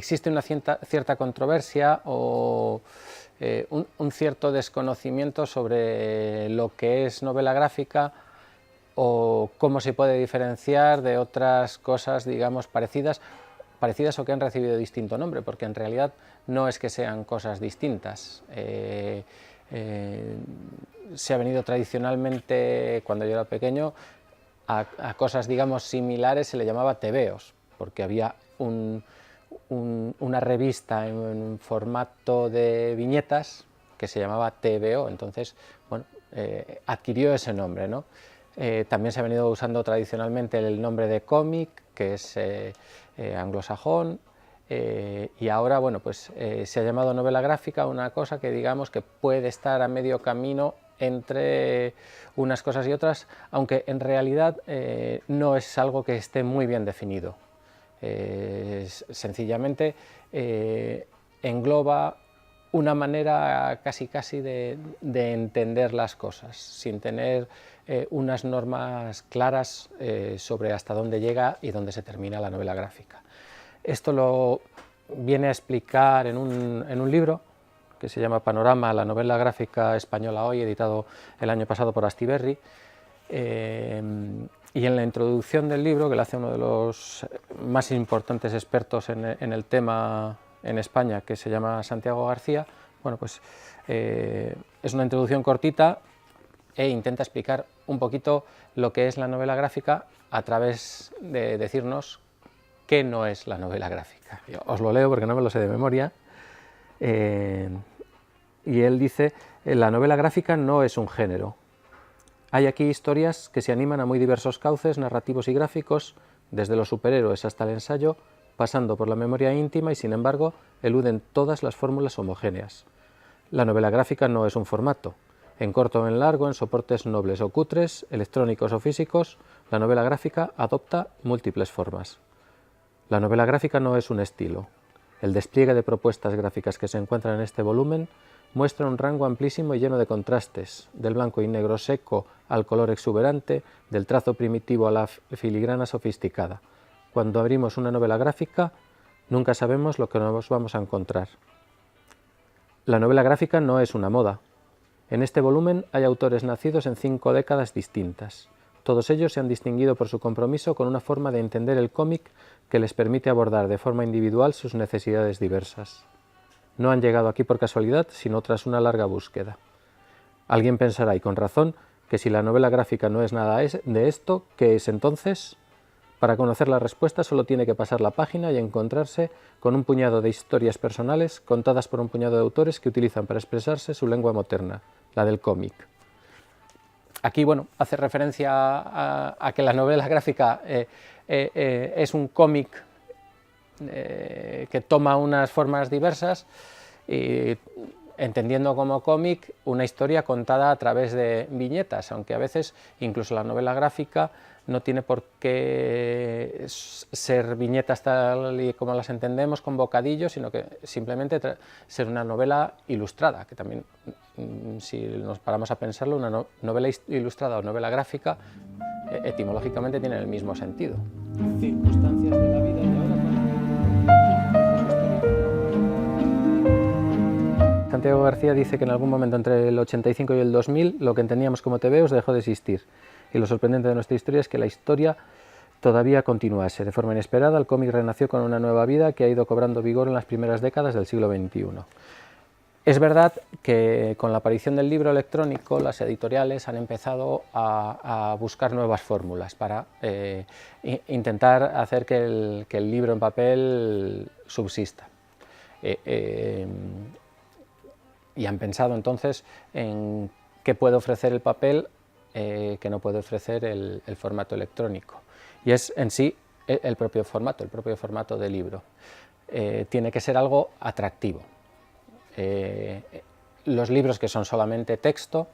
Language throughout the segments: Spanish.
existe una cierta controversia o un cierto desconocimiento sobre lo que es novela gráfica o cómo se puede diferenciar de otras cosas, digamos, parecidas o que han recibido distinto nombre, porque en realidad no es que sean cosas distintas. Se ha venido tradicionalmente, cuando yo era pequeño, a cosas, digamos, similares se le llamaba tebeos, porque había una revista en formato de viñetas que se llamaba TVO, entonces, bueno, adquirió ese nombre, ¿no? También se ha venido usando tradicionalmente el nombre de cómic, que es anglosajón, y ahora, bueno, pues se ha llamado novela gráfica una cosa que digamos que puede estar a medio camino entre unas cosas y otras, aunque en realidad no es algo que esté muy bien definido. Sencillamente engloba una manera casi de entender las cosas, sin tener unas normas claras sobre hasta dónde llega y dónde se termina la novela gráfica. Esto lo viene a explicar en un libro que se llama Panorama, la novela gráfica española hoy, editado el año pasado por Astiberri, y en la introducción del libro, que lo hace uno de los más importantes expertos en el tema en España, que se llama Santiago García, bueno, pues es una introducción cortita e intenta explicar un poquito lo que es la novela gráfica a través de decirnos qué no es la novela gráfica. Yo os lo leo porque no me lo sé de memoria. Y él dice: la novela gráfica no es un género. Hay aquí historias que se animan a muy diversos cauces narrativos y gráficos, desde los superhéroes hasta el ensayo, pasando por la memoria íntima y, sin embargo, eluden todas las fórmulas homogéneas. La novela gráfica no es un formato. En corto o en largo, en soportes nobles o cutres, electrónicos o físicos, la novela gráfica adopta múltiples formas. La novela gráfica no es un estilo. El despliegue de propuestas gráficas que se encuentran en este volumen muestra un rango amplísimo y lleno de contrastes, del blanco y negro seco al color exuberante, del trazo primitivo a la filigrana sofisticada. Cuando abrimos una novela gráfica, nunca sabemos lo que nos vamos a encontrar. La novela gráfica no es una moda. En este volumen hay autores nacidos en 5 décadas distintas. Todos ellos se han distinguido por su compromiso con una forma de entender el cómic que les permite abordar de forma individual sus necesidades diversas. No han llegado aquí por casualidad, sino tras una larga búsqueda. Alguien pensará, y con razón, que si la novela gráfica no es nada de esto, ¿qué es entonces? Para conocer la respuesta solo tiene que pasar la página y encontrarse con un puñado de historias personales contadas por un puñado de autores que utilizan para expresarse su lengua materna, la del cómic. Aquí, bueno, hace referencia a que la novela gráfica es un cómic que toma unas formas diversas, y entendiendo como cómic una historia contada a través de viñetas, aunque a veces incluso la novela gráfica no tiene por qué ser viñetas tal y como las entendemos con bocadillos, sino que simplemente ser una novela ilustrada, que también, si nos paramos a pensarlo, una novela ilustrada o novela gráfica etimológicamente tienen el mismo sentido. Circunstancias de la vida de ahora. Santiago García dice que en algún momento entre el 85 y el 2000 lo que entendíamos como tebeos dejó de existir, y lo sorprendente de nuestra historia es que la historia todavía continuase. De forma inesperada, el cómic renació con una nueva vida que ha ido cobrando vigor en las primeras décadas del siglo XXI. Es verdad que con la aparición del libro electrónico las editoriales han empezado a buscar nuevas fórmulas para intentar hacer que el libro en papel subsista. Y han pensado entonces en qué puede ofrecer el papel que no puede ofrecer el formato electrónico. Y es en sí el propio formato del libro. Tiene que ser algo atractivo. Los libros que son solamente texto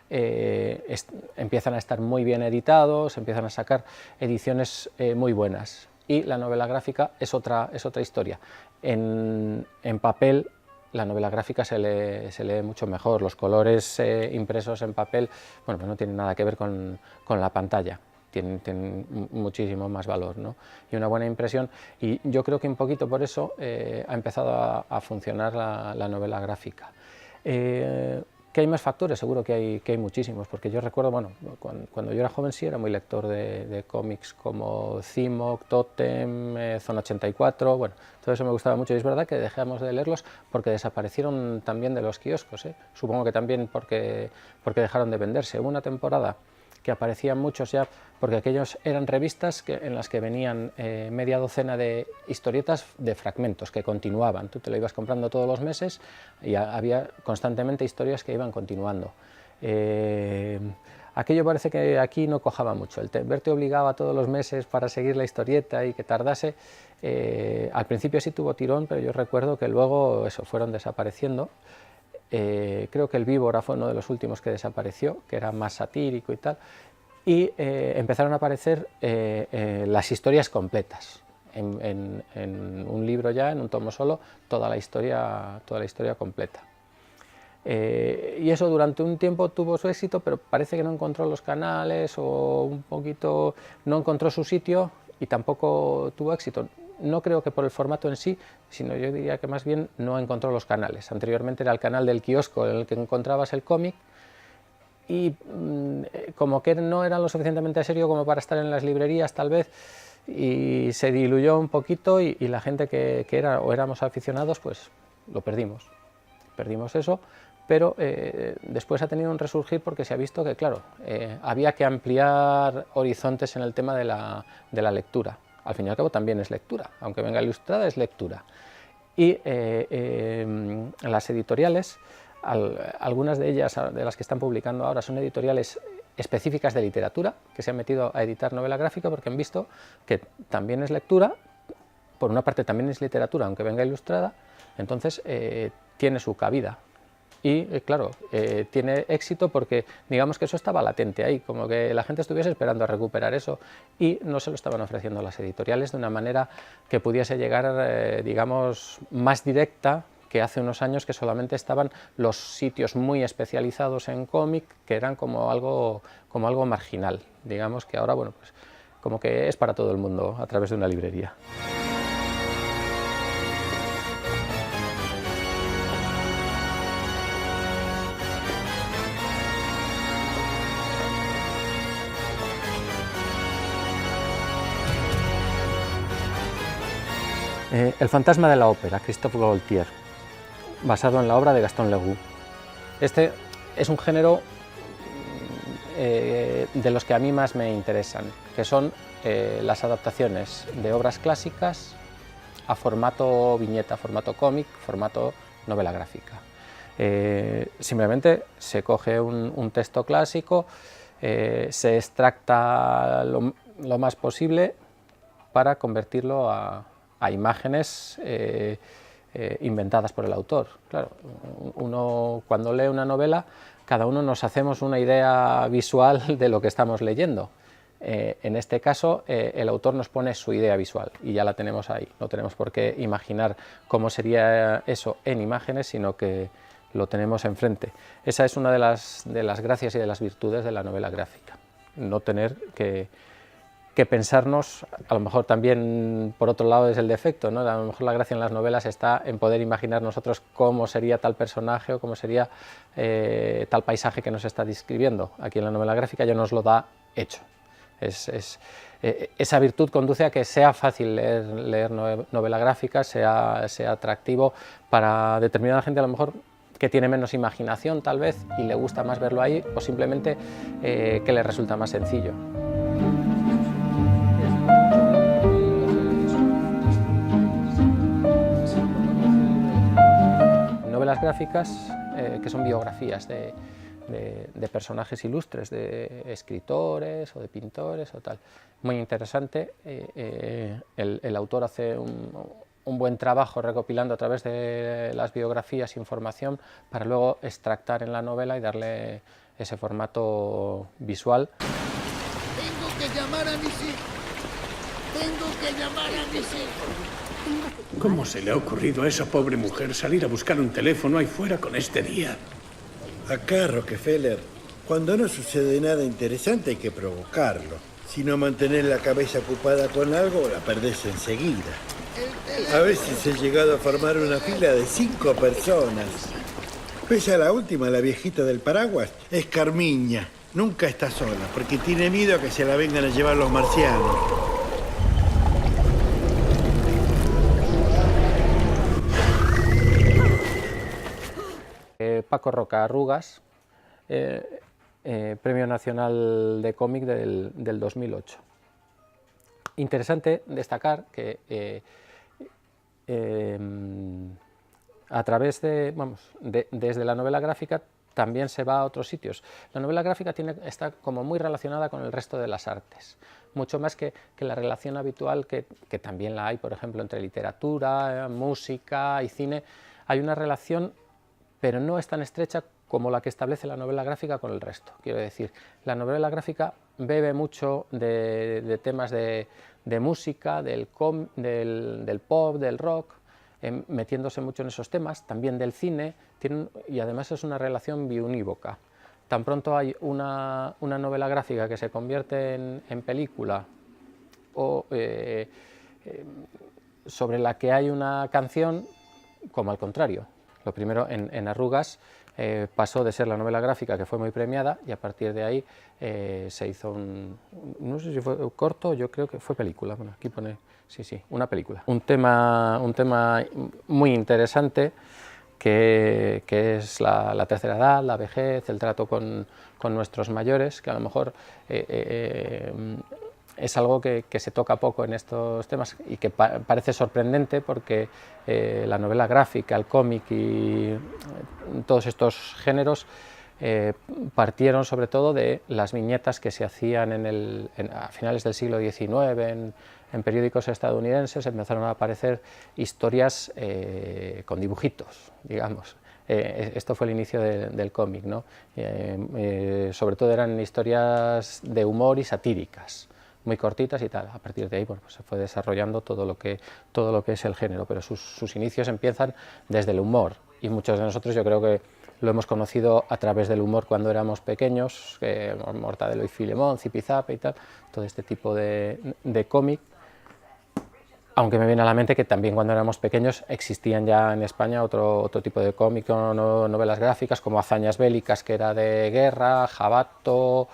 empiezan a estar muy bien editados, empiezan a sacar ediciones muy buenas, y la novela gráfica es otra historia. En papel la novela gráfica se lee mucho mejor, los colores impresos en papel, bueno, pues no tienen nada que ver con la pantalla. tienen muchísimo más valor, ¿no? Y una buena impresión, y yo creo que un poquito por eso ha empezado a funcionar la novela gráfica. ¿Que hay más factores? Seguro que hay muchísimos, porque yo recuerdo, bueno, cuando yo era joven sí era muy lector de cómics como Cimoc, Totem, Zona 84, bueno, todo eso me gustaba mucho, y es verdad que dejamos de leerlos porque desaparecieron también de los kioscos, ¿eh? Supongo que también porque dejaron de venderse. Hubo una temporada que aparecían muchos ya, porque aquellos eran revistas en las que venían media docena de historietas de fragmentos que continuaban. Tú te lo ibas comprando todos los meses y había constantemente historias que iban continuando. Aquello parece que aquí no cojaba mucho, verte obligado todos los meses para seguir la historieta y que tardase, al principio sí tuvo tirón, pero yo recuerdo que luego eso, fueron desapareciendo. Creo que el Víbora fue uno de los últimos que desapareció, que era más satírico y tal, y empezaron a aparecer las historias completas, en un libro ya, en un tomo solo, toda la historia completa. Y eso durante un tiempo tuvo su éxito, pero parece que no encontró los canales o un poquito no encontró su sitio y tampoco tuvo éxito. No creo que por el formato en sí, sino yo diría que más bien no encontró los canales. Anteriormente era el canal del kiosco en el que encontrabas el cómic y como que no era lo suficientemente serio como para estar en las librerías tal vez, y se diluyó un poquito y la gente que era o éramos aficionados pues lo perdimos eso, pero después ha tenido un resurgir porque se ha visto que claro, había que ampliar horizontes en el tema de la lectura. Al fin y al cabo también es lectura, aunque venga ilustrada es lectura. Y las editoriales, algunas de ellas, de las que están publicando ahora, son editoriales específicas de literatura, que se han metido a editar novela gráfica porque han visto que también es lectura, por una parte también es literatura, aunque venga ilustrada, entonces tiene su cabida. Y claro, tiene éxito porque digamos que eso estaba latente ahí, como que la gente estuviese esperando a recuperar eso y no se lo estaban ofreciendo las editoriales de una manera que pudiese llegar, digamos, más directa que hace unos años, que solamente estaban los sitios muy especializados en cómic, que eran como algo marginal. Digamos que ahora, bueno, pues como que es para todo el mundo a través de una librería. El fantasma de la ópera, Christophe Gaultier, basado en la obra de Gaston Leroux. Este es un género de los que a mí más me interesan, que son las adaptaciones de obras clásicas a formato viñeta, formato cómic, formato novela gráfica. Simplemente se coge un texto clásico, se extracta lo más posible para convertirlo a imágenes inventadas por el autor. Claro, uno cuando lee una novela, cada uno nos hacemos una idea visual de lo que estamos leyendo. En este caso, el autor nos pone su idea visual y ya la tenemos ahí. No tenemos por qué imaginar cómo sería eso en imágenes, sino que lo tenemos enfrente. Esa es una de las gracias y de las virtudes de la novela gráfica. No tener que pensarnos, a lo mejor también por otro lado es el defecto, ¿no? A lo mejor la gracia en las novelas está en poder imaginar nosotros cómo sería tal personaje o cómo sería tal paisaje que nos está describiendo. Aquí en la novela gráfica ya nos lo da hecho. Esa virtud conduce a que sea fácil leer novela gráfica, sea atractivo para determinada gente a lo mejor que tiene menos imaginación tal vez y le gusta más verlo ahí, o simplemente que le resulta más sencillo. Novelas gráficas que son biografías de personajes ilustres, de escritores o de pintores o tal. Muy interesante, el autor hace un buen trabajo recopilando a través de las biografías información para luego extractar en la novela y darle ese formato visual. Tengo que llamar a mis hijos. Tengo que llamar a mis hijos. ¿Cómo se le ha ocurrido a esa pobre mujer salir a buscar un teléfono ahí fuera con este día? Acá, Rockefeller, cuando no sucede nada interesante hay que provocarlo. Si no mantenés la cabeza ocupada con algo, la perdés enseguida. A veces he llegado a formar una fila de 5 personas. Pese a la última, la viejita del paraguas, es Carmiña. Nunca está sola, porque tiene miedo a que se la vengan a llevar los marcianos. Paco Roca Arrugas, Premio Nacional de Cómic del 2008. Interesante destacar que a través desde la novela gráfica también se va a otros sitios. La novela gráfica está como muy relacionada con el resto de las artes, mucho más que la relación habitual que también la hay, por ejemplo, entre literatura, música y cine. Hay una relación, pero no es tan estrecha como la que establece la novela gráfica con el resto. Quiero decir, la novela gráfica bebe mucho de temas de música, del pop, del rock, metiéndose mucho en esos temas, también del cine, y además es una relación biunívoca. Tan pronto hay una novela gráfica que se convierte en película o sobre la que hay una canción, como al contrario. Lo primero, en Arrugas pasó de ser la novela gráfica, que fue muy premiada, y a partir de ahí se hizo no sé si fue corto, yo creo que fue película. Bueno, aquí pone, sí, una película. Un tema muy interesante que es la tercera edad, la vejez, el trato con nuestros mayores, que a lo mejor es algo que se toca poco en estos temas y que parece sorprendente porque la novela gráfica, el cómic y todos estos géneros partieron sobre todo de las viñetas que se hacían a finales del siglo XIX en periódicos estadounidenses. Empezaron a aparecer historias con dibujitos, digamos. Esto fue el inicio del cómic, ¿no? Sobre todo eran historias de humor y satíricas, muy cortitas y tal. A partir de ahí, bueno, pues se fue desarrollando todo lo que es el género, pero sus inicios empiezan desde el humor, y muchos de nosotros yo creo que lo hemos conocido a través del humor cuando éramos pequeños, Mortadelo y Filemón, Zipizape y tal, todo este tipo de cómic. Aunque me viene a la mente que también cuando éramos pequeños existían ya en España otro tipo de cómic, novelas gráficas como Hazañas Bélicas, que era de guerra, Jabato,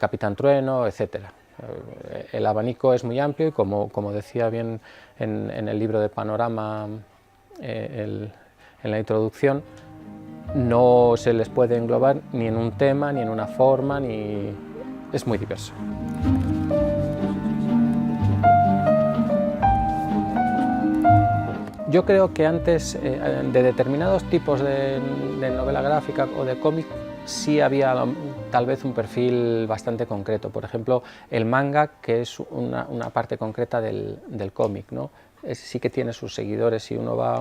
Capitán Trueno, etcétera. El abanico es muy amplio y como decía bien en el libro de Panorama, en la introducción, no se les puede englobar ni en un tema, ni en una forma, es muy diverso. Yo creo que antes de determinados tipos de novela gráfica o de cómic sí había tal vez un perfil bastante concreto. Por ejemplo, el manga, que es una parte concreta del cómic, ¿no? Sí que tiene sus seguidores. Si uno va a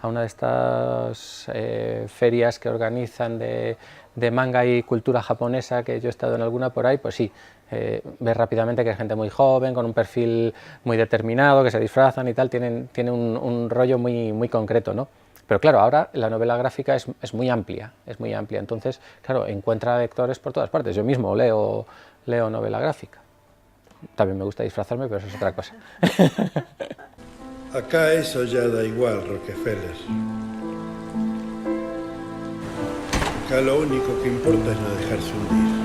una de estas ferias que organizan de manga y cultura japonesa, que yo he estado en alguna por ahí, pues sí, ves rápidamente que hay gente muy joven, con un perfil muy determinado, que se disfrazan y tal, tienen un rollo muy concreto, ¿no? Pero claro, ahora la novela gráfica es muy amplia, entonces, claro, encuentra lectores por todas partes. Yo mismo leo novela gráfica. También me gusta disfrazarme, pero eso es otra cosa. Acá eso ya da igual, Rockefeller. Acá lo único que importa es no dejarse hundir.